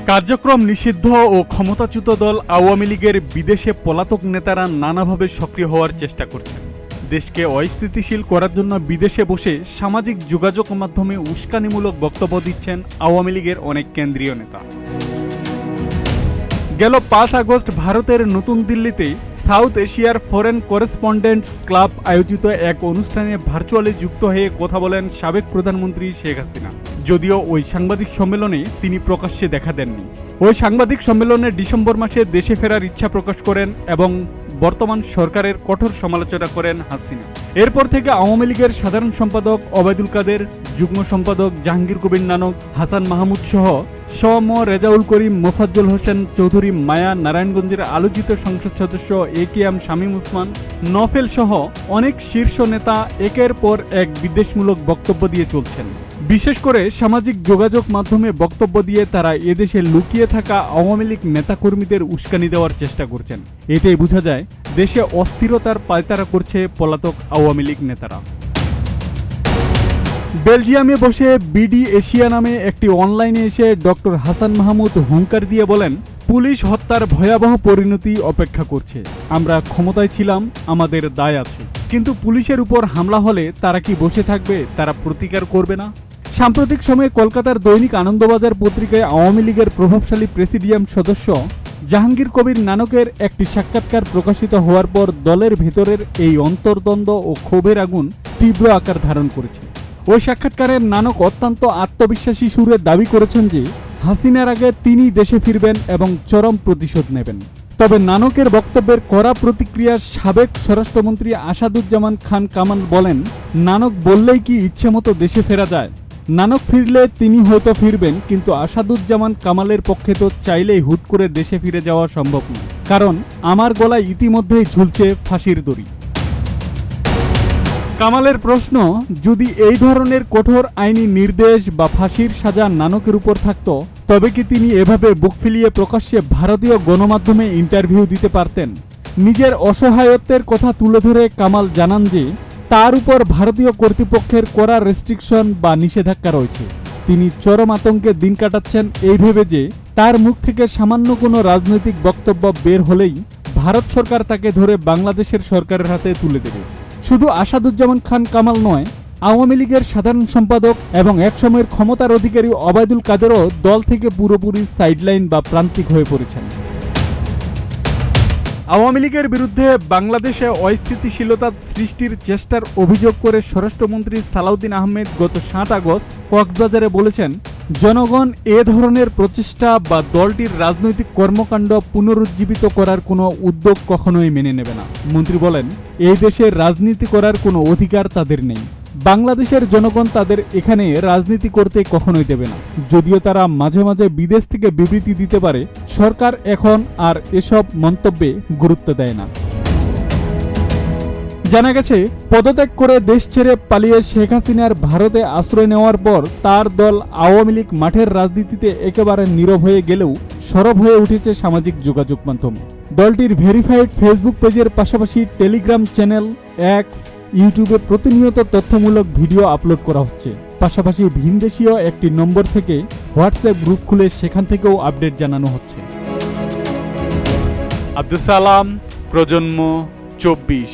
কার্যক্রম নিষিদ্ধ ও ক্ষমতাচ্যুত দল আওয়ামী লীগের বিদেশে পলাতক নেতারা নানাভাবে সক্রিয় হওয়ার চেষ্টা করছেন। দেশকে অস্থিতিশীল করার জন্য বিদেশে বসে সামাজিক যোগাযোগ মাধ্যমে উস্কানিমূলক বক্তব্য দিচ্ছেন আওয়ামী লীগের অনেক কেন্দ্রীয় নেতা। গেল 5 আগস্ট ভারতের নতুন দিল্লিতে সাউথ এশিয়ার ফরেন করেসপন্ডেন্টস ক্লাব আয়োজিত এক অনুষ্ঠানে ভার্চুয়ালি যুক্ত হয়ে কথা বলেন সাবেক প্রধানমন্ত্রী শেখ হাসিনা। যদিও ওই সাংবাদিক সম্মেলনে তিনি প্রকাশ্যে দেখা দেননি। ওই সাংবাদিক সম্মেলনে ডিসেম্বর মাসে দেশে ফেরার ইচ্ছা প্রকাশ করেন এবং বর্তমান সরকারের কঠোর সমালোচনা করেন হাসিনা। এরপর থেকে আওয়ামী লীগের সাধারণ সম্পাদক ওবায়দুল কাদের, যুগ্ম সম্পাদক জাহাঙ্গীর কবির নানক, হাসান মাহমুদ সহ ম রেজাউল করিম, মোফাজ্জল হোসেন চৌধুরী মায়া, নারায়ণগঞ্জের আলোচিত সংসদ সদস্য এ.কে.এম শামীম ওসমান, নফেল সহ অনেক শীর্ষ নেতা একের পর এক বিদ্বেষমূলক বক্তব্য দিয়ে চলছেন। বিশেষ করে সামাজিক যোগাযোগ মাধ্যমে বক্তব্য দিয়ে তারা এদেশে লুকিয়ে থাকা আওয়ামী লীগ নেতাকর্মীদের উস্কানি দেওয়ার চেষ্টা করছেন। এতেই বোঝা যায় দেশে অস্থিরতার পায়তারা করছে পলাতক আওয়ামী লীগ নেতারা। বেলজিয়ামে বসে বিডি এশিয়া নামে একটি অনলাইনে এসে ডক্টর হাসান মাহমুদ হুঙ্কার দিয়ে বলেন, পুলিশ হত্যার ভয়াবহ পরিণতি অপেক্ষা করছে। আমরা ক্ষমতায় ছিলাম, আমাদের দায় আছে, কিন্তু পুলিশের উপর হামলা হলে তারা কি বসে থাকবে? তারা প্রতিকার করবে না? সাম্প্রতিক সময়ে কলকাতার দৈনিক আনন্দবাজার পত্রিকায় আওয়ামী লীগের প্রভাবশালী প্রেসিডিয়াম সদস্য জাহাঙ্গীর কবির নানকের একটি সাক্ষাৎকার প্রকাশিত হওয়ার পর দলের ভেতরের এই অন্তর্দ্বন্দ্ব ও ক্ষোভের আগুন তীব্র আকার ধারণ করেছে। ওই সাক্ষাৎকারে নানক অত্যন্ত আত্মবিশ্বাসী সুরে দাবি করেছেন যে হাসিনার আগে তিনি দেশে ফিরবেন এবং চরম প্রতিশোধ নেবেন। তবে নানকের বক্তব্যের কড়া প্রতিক্রিয়া সাবেক স্বরাষ্ট্রমন্ত্রী আসাদুজ্জামান খান কামাল বলেন, নানক বললেই কি ইচ্ছেমতো দেশে ফেরা যায়? নানক ফিরলে তিনি হয়তো ফিরবেন, কিন্তু আসাদুজ্জামান কামালের পক্ষে তো চাইলেই হুট করে দেশে ফিরে যাওয়া সম্ভব নয়, কারণ আমার গলায় ইতিমধ্যেই ঝুলছে ফাঁসির দড়ি। কামালের প্রশ্ন, যদি এই ধরনের কঠোর আইনি নির্দেশ বা ফাঁসির সাজা নানকের উপর থাকত, তবে কি তিনি এভাবে বুক ফুলিয়ে প্রকাশ্যে ভারতীয় গণমাধ্যমে ইন্টারভিউ দিতে পারতেন? নিজের অসহায়ত্বের কথা তুলে ধরে কামাল জানান যে তার উপর ভারতীয় কর্তৃপক্ষের কড়া রেস্ট্রিকশন বা নিষেধাজ্ঞা রয়েছে। তিনি চরম আতঙ্কে দিন কাটাচ্ছেন এই ভেবে যে তার মুখ থেকে সামান্য কোনো রাজনৈতিক বক্তব্য বের হলেই ভারত সরকার তাকে ধরে বাংলাদেশের সরকারের হাতে তুলে দেবে। শুধু আসাদুজ্জামান খান কামাল নয়, আওয়ামী লীগের সাধারণ সম্পাদক এবং একসময়ের ক্ষমতার অধিকারী ওবায়দুল কাদেরও দল থেকে পুরোপুরি সাইডলাইন বা প্রান্তিক হয়ে পড়েছেন। আওয়ামী লীগের বিরুদ্ধে বাংলাদেশে অস্থিতিশীলতা সৃষ্টির চেষ্টার অভিযোগ করে স্বরাষ্ট্রমন্ত্রী সালাউদ্দিন আহমেদ গত 7 আগস্ট কক্সবাজারে বলেছেন, জনগণ এ ধরনের প্রচেষ্টা বা দলটির রাজনৈতিক কর্মকাণ্ড পুনরুজ্জীবিত করার কোনো উদ্যোগ কখনোই মেনে নেবে না। মন্ত্রী বলেন, এই দেশে রাজনীতি করার কোনো অধিকার তাদের নেই। বাংলাদেশের জনগণ তাদের এখানে রাজনীতি করতে কখনোই দেবে না। যদিও তারা মাঝে মাঝে বিদেশ থেকে বিবৃতি দিতে পারে, সরকার এখন আর এসব মন্তব্যে গুরুত্ব দেয় না। জানা গেছে, পদত্যাগ করে দেশ ছেড়ে পালিয়ে শেখ হাসিনার ভারতে আশ্রয় নেওয়ার পর তার দল আওয়ামী লীগ মাঠের রাজনীতিতে একেবারে নীরব হয়ে গেলেও সরব হয়ে উঠেছে সামাজিক যোগাযোগ মাধ্যম। দলটির ভেরিফাইড ফেসবুক পেজের পাশাপাশি টেলিগ্রাম চ্যানেল, এক্স, ইউটিউবে প্রতিনিয়ত তথ্যমূলক ভিডিও আপলোড করা হচ্ছে। পাশাপাশি ভিনদেশীয় একটি নম্বর থেকে হোয়াটসঅ্যাপ গ্রুপ খুলে সেখান থেকেও আপডেট জানানো হচ্ছে। আব্দুল সালাম, প্রজন্ম 24।